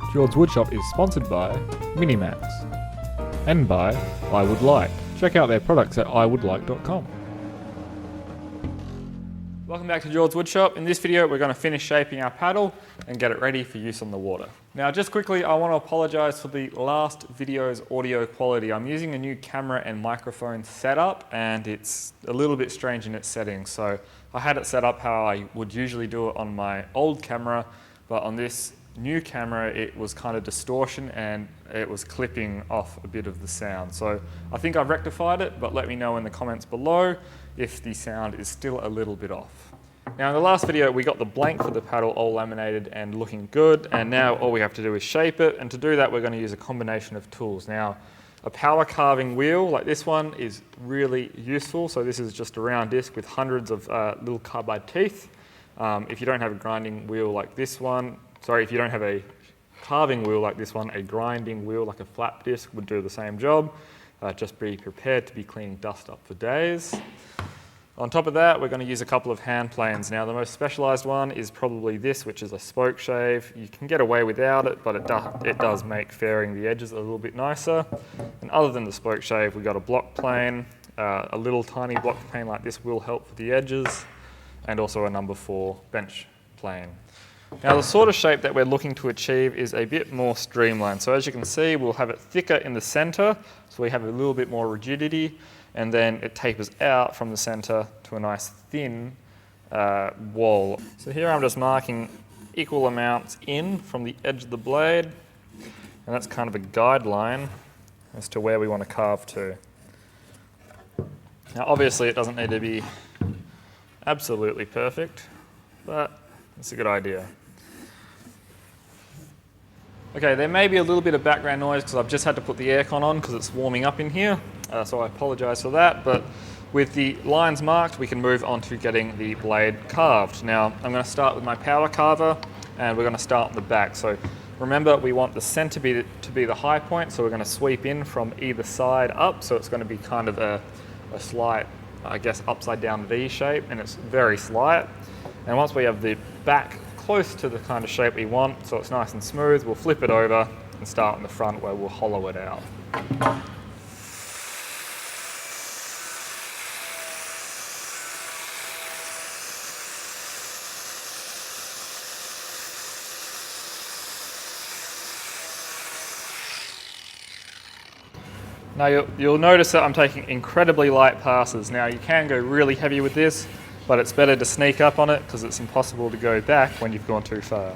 JordsWoodShop is sponsored by Minimax and by I Would Like. Check out their products at iwouldlike.com. Welcome back to JordsWoodShop. In this video we're going to finish shaping our paddle and get it ready for use on the water. Now just quickly, I want to apologise for the last video's audio quality. I'm using a new camera and microphone setup and it's a little bit strange in its settings. So I had it set up how I would usually do it on my old camera, but on this new camera it was kind of distortion and it was clipping off a bit of the sound. So I think I've rectified it, but let me know in the comments below if the sound is still a little bit off. Now in the last video we got the blank for the paddle all laminated and looking good, and now all we have to do is shape it, and to do that we're going to use a combination of tools. Now a power carving wheel like this one is really useful. So this is just a round disc with hundreds of little carbide teeth. If you don't have a grinding wheel like this one, if you don't have a carving wheel like this one, a grinding wheel like a flap disc would do the same job. Just be prepared to be cleaning dust up for days. On top of that, we're going to use a couple of hand planes. Now the most specialised one is probably this, which is a spoke shave. You can get away without it, but it does make fairing the edges a little bit nicer. And other than the spoke shave, we've got a block plane. A little tiny block plane like this will help for the edges, and also a number 4 bench plane. Now the sort of shape that we're looking to achieve is a bit more streamlined. So as you can see, we'll have it thicker in the centre, so we have a little bit more rigidity, and then it tapers out from the centre to a nice thin wall. So here I'm just marking equal amounts in from the edge of the blade, and that's kind of a guideline as to where we want to carve to. Now obviously it doesn't need to be absolutely perfect, but it's a good idea. Okay, there may be a little bit of background noise because I've just had to put the aircon on because it's warming up in here, so I apologise for that, but with the lines marked we can move on to getting the blade carved. Now I'm going to start with my power carver and we're going to start on the back. So remember, we want the centre to be the high point, so we're going to sweep in from either side up, so it's going to be kind of a slight, I guess, upside down V shape, and it's very slight. And once we have the back close to the kind of shape we want, so it's nice and smooth, we'll flip it over and start in the front where we'll hollow it out. Now you'll notice that I'm taking incredibly light passes. Now you can go really heavy with this, but it's better to sneak up on it because it's impossible to go back when you've gone too far.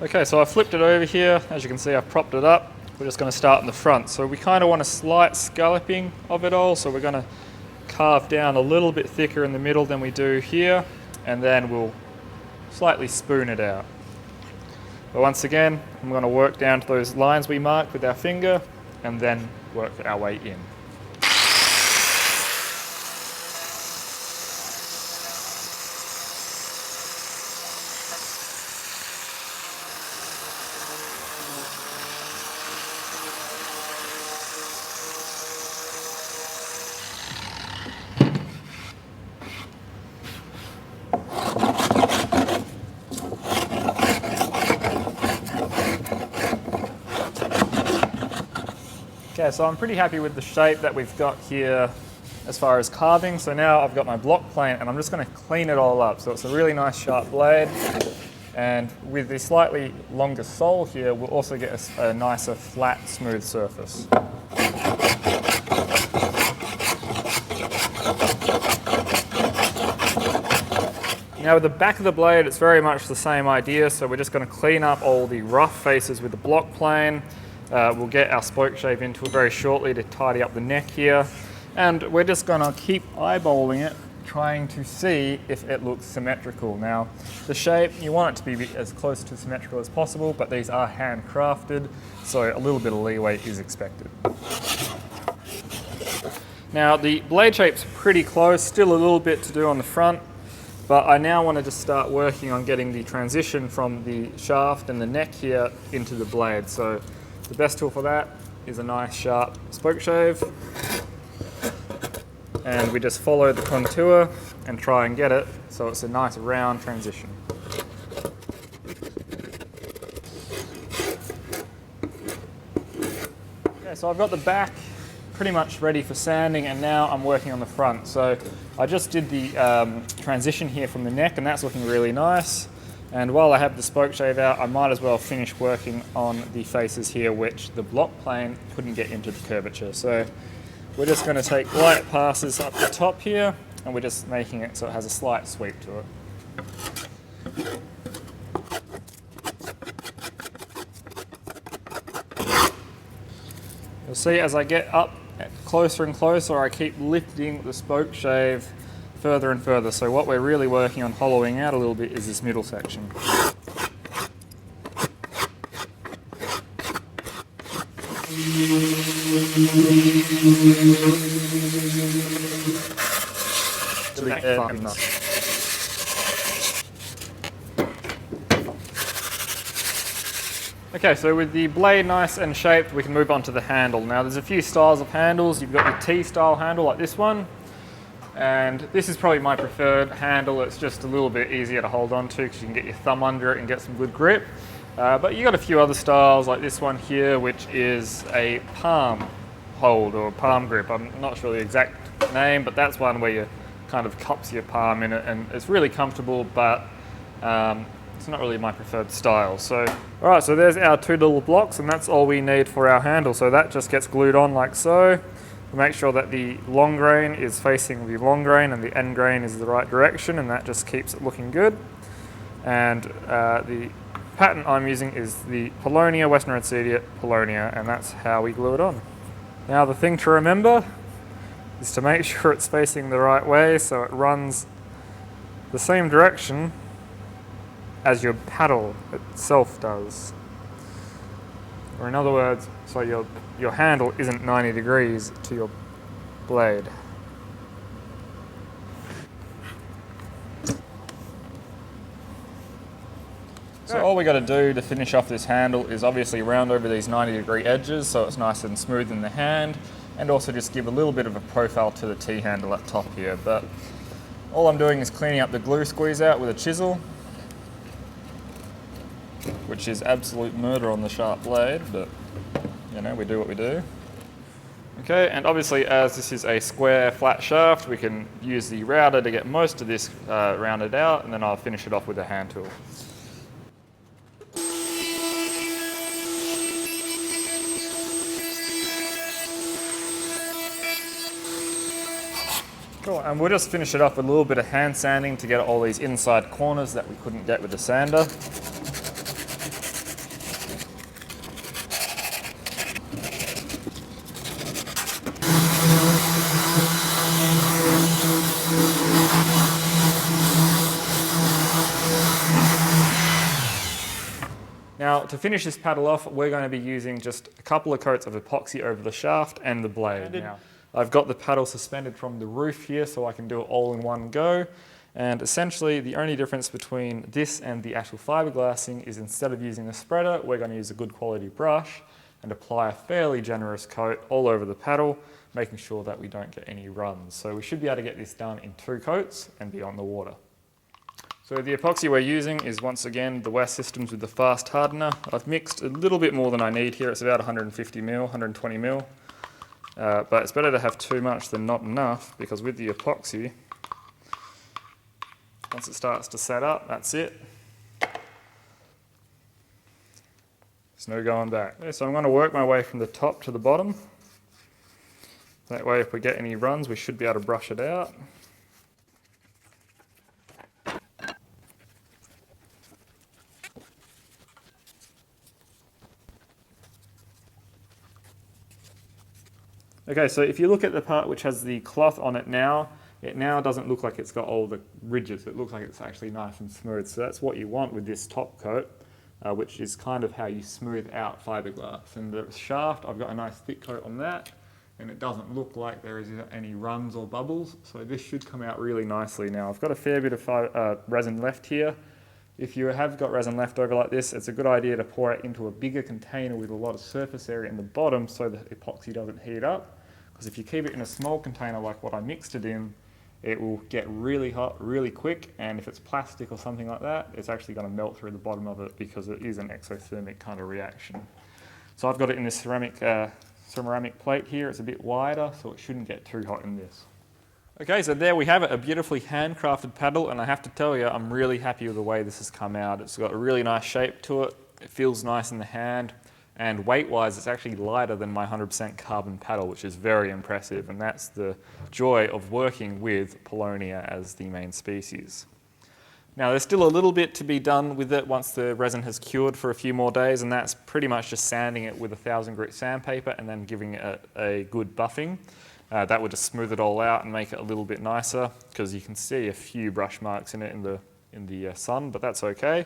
Okay, so I flipped it over here. As you can see, I've propped it up. We're just going to start in the front. So we kind of want a slight scalloping of it all. So we're going to carve down a little bit thicker in the middle than we do here, and then we'll slightly spoon it out. But once again, I'm going to work down to those lines we marked with our finger and then work our way in. Okay, so I'm pretty happy with the shape that we've got here as far as carving. So now I've got my block plane and I'm just going to clean it all up. So it's a really nice sharp blade, and with the slightly longer sole here we'll also get a nicer flat smooth surface. Now with the back of the blade it's very much the same idea, so we're just going to clean up all the rough faces with the block plane. We'll get our spoke shave into it very shortly to tidy up the neck here, and we're just going to keep eyeballing it, trying to see if it looks symmetrical. Now the shape, you want it to be as close to symmetrical as possible, but these are handcrafted, so a little bit of leeway is expected. Now the blade shape's pretty close, still a little bit to do on the front, but I now want to just start working on getting the transition from the shaft and the neck here into the blade. So the best tool for that is a nice sharp spoke shave. And we just follow the contour and try and get it so it's a nice round transition. Okay, so I've got the back pretty much ready for sanding, and now I'm working on the front. So I just did the transition here from the neck, and that's looking really nice. And while I have the spoke shave out, I might as well finish working on the faces here, which the block plane couldn't get into the curvature. So we're just going to take light passes up the top here, and we're just making it so it has a slight sweep to it. You'll see as I get up closer and closer, I keep lifting the spoke shave further and further. So what we're really working on hollowing out a little bit is this middle section. Okay, so with the blade nice and shaped, we can move on to the handle. Now there's a few styles of handles. You've got the T-style handle like this one, and this is probably my preferred handle. It's just a little bit easier to hold on to because you can get your thumb under it and get some good grip. But you got a few other styles like this one here, which is a palm hold or palm grip. I'm not sure the exact name, but that's one where you kind of cups your palm in it, and it's really comfortable, but it's not really my preferred style. So, all right, so there's our two little blocks, and that's all we need for our handle. So that just gets glued on like so. We make sure that the long grain is facing the long grain and the end grain is the right direction, and that just keeps it looking good. And the pattern I'm using is the Polonia, Western Red Sedia Polonia, and that's how we glue it on. Now the thing to remember is to make sure it's facing the right way so it runs the same direction as your paddle itself does. Or in other words, so your handle isn't 90 degrees to your blade. So all we got to do to finish off this handle is obviously round over these 90-degree edges so it's nice and smooth in the hand, and also just give a little bit of a profile to the T-handle at top here. But all I'm doing is cleaning up the glue squeeze out with a chisel, which is absolute murder on the sharp blade, but you know, we do what we do. Okay, and obviously as this is a square flat shaft, we can use the router to get most of this rounded out, and then I'll finish it off with a hand tool. Cool, and we'll just finish it off with a little bit of hand sanding to get all these inside corners that we couldn't get with the sander. Now, to finish this paddle off, we're going to be using just a couple of coats of epoxy over the shaft and the blade. Now, I've got the paddle suspended from the roof here so I can do it all in one go. And essentially, the only difference between this and the actual fiberglassing is instead of using a spreader, we're going to use a good quality brush and apply a fairly generous coat all over the paddle, making sure that we don't get any runs. So we should be able to get this done in 2 coats and be on the water. So the epoxy we're using is once again the West Systems with the fast hardener. I've mixed a little bit more than I need here. It's about 150 mil, 120 mil. But it's better to have too much than not enough, because with the epoxy, once it starts to set up, that's it. There's no going back. Okay, so I'm going to work my way from the top to the bottom. That way if we get any runs, we should be able to brush it out. Okay, so if you look at the part which has the cloth on it now doesn't look like it's got all the ridges. It looks like it's actually nice and smooth. So that's what you want with this top coat, which is kind of how you smooth out fiberglass. And the shaft, I've got a nice thick coat on that, and it doesn't look like there is any runs or bubbles. So this should come out really nicely. Now, I've got a fair bit of resin left here. if you have got resin left over like this, it's a good idea to pour it into a bigger container with a lot of surface area in the bottom so the epoxy doesn't heat up. Because if you keep it in a small container like what I mixed it in, it will get really hot really quick, and if it's plastic or something like that, it's actually going to melt through the bottom of it because it is an exothermic kind of reaction. So I've got it in this ceramic plate here. It's a bit wider, so it shouldn't get too hot in this. Okay, so there we have it, a beautifully handcrafted paddle, and I have to tell you, I'm really happy with the way this has come out. It's got a really nice shape to it, it feels nice in the hand, and weight-wise, it's actually lighter than my 100% carbon paddle, which is very impressive, and that's the joy of working with Paulownia as the main species. Now, there's still a little bit to be done with it once the resin has cured for a few more days, and that's pretty much just sanding it with 1000 grit sandpaper and then giving it a good buffing. That would just smooth it all out and make it a little bit nicer, because you can see a few brush marks in it in the sun, but that's okay.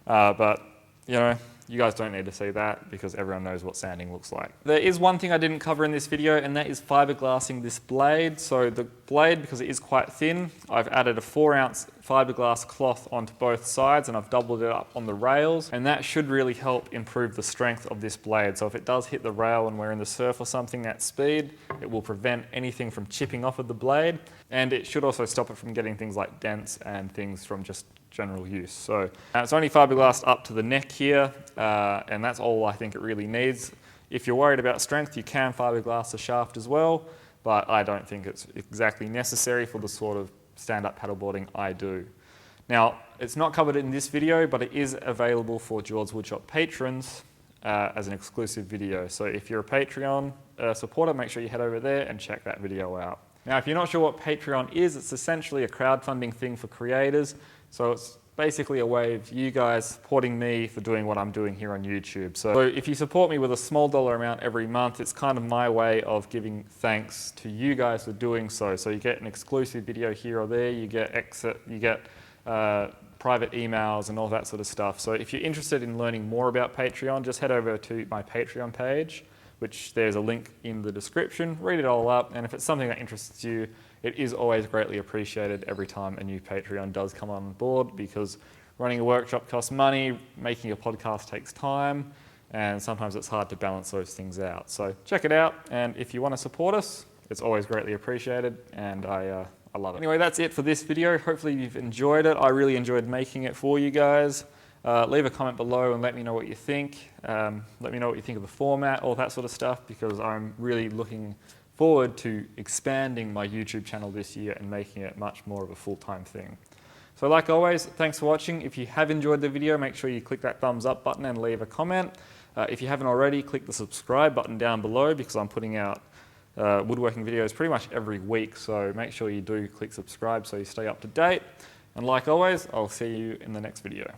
But you know, you guys don't need to see that because everyone knows what sanding looks like. There is one thing I didn't cover in this video, and that is fiberglassing this blade. So the blade, because it is quite thin, I've added a 4-ounce fiberglass cloth onto both sides, and I've doubled it up on the rails, and that should really help improve the strength of this blade. So if it does hit the rail and we're in the surf or something at speed, it will prevent anything from chipping off of the blade, and it should also stop it from getting things like dents and things from just general use. So it's only fiberglassed up to the neck here, and that's all I think it really needs. If you're worried about strength, you can fiberglass the shaft as well, but I don't think it's exactly necessary for the sort of stand-up paddleboarding I do. Now, it's not covered in this video, but it is available for JordsWoodShop patrons as an exclusive video. So if you're a Patreon supporter, make sure you head over there and check that video out. Now, if you're not sure what Patreon is, it's essentially a crowdfunding thing for creators. So it's basically a way of you guys supporting me for doing what I'm doing here on YouTube. So if you support me with a small dollar amount every month, it's kind of my way of giving thanks to you guys for doing so. So you get an exclusive video here or there, you get private emails and all that sort of stuff. So if you're interested in learning more about Patreon, just head over to my Patreon page, which there's a link in the description. Read it all up, and if it's something that interests you, it is always greatly appreciated every time a new Patreon does come on board, because running a workshop costs money, making a podcast takes time, and sometimes it's hard to balance those things out. So check it out, and if you want to support us, it's always greatly appreciated, and I love it. Anyway, that's it for this video. Hopefully you've enjoyed it. I really enjoyed making it for you guys. Leave a comment below and let me know what you think. Let me know what you think of the format, all that sort of stuff, because I'm really looking forward to expanding my YouTube channel this year and making it much more of a full-time thing. So like always, thanks for watching. If you have enjoyed the video, make sure you click that thumbs up button and leave a comment. If you haven't already, click the subscribe button down below, because I'm putting out woodworking videos pretty much every week, so make sure you do click subscribe so you stay up to date. And like always, I'll see you in the next video.